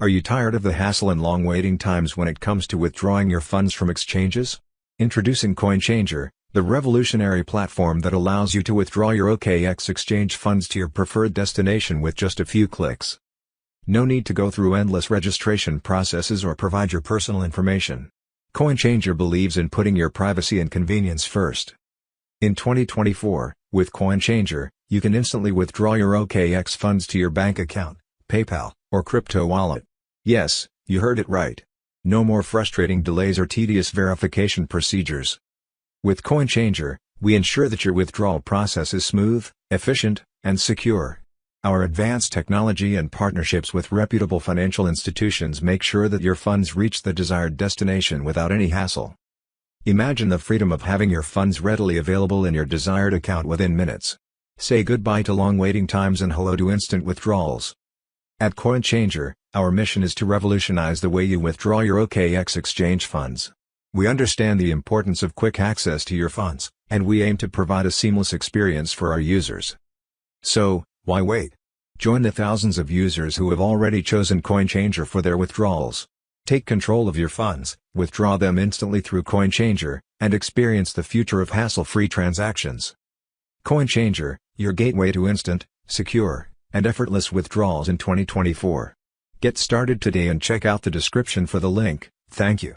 Are you tired of the hassle and long waiting times when it comes to withdrawing your funds from exchanges? Introducing CoinChanger, the revolutionary platform that allows you to withdraw your OKX exchange funds to your preferred destination with just a few clicks. No need to go through endless registration processes or provide your personal information. CoinChanger believes in putting your privacy and convenience first. In 2024, with CoinChanger, you can instantly withdraw your OKX funds to your bank account, PayPal, or crypto wallet. Yes, you heard it right. No more frustrating delays or tedious verification procedures. With CoinChanger, we ensure that your withdrawal process is smooth, efficient, and secure. Our advanced technology and partnerships with reputable financial institutions make sure that your funds reach the desired destination without any hassle. Imagine the freedom of having your funds readily available in your desired account within minutes. Say goodbye to long waiting times and hello to instant withdrawals. At CoinChanger, our mission is to revolutionize the way you withdraw your OKX exchange funds. We understand the importance of quick access to your funds, and we aim to provide a seamless experience for our users. So, why wait? Join the thousands of users who have already chosen CoinChanger for their withdrawals. Take control of your funds, withdraw them instantly through CoinChanger, and experience the future of hassle-free transactions. CoinChanger, your gateway to instant, secure, and effortless withdrawals in 2024. Get started today and check out the description for the link. Thank you.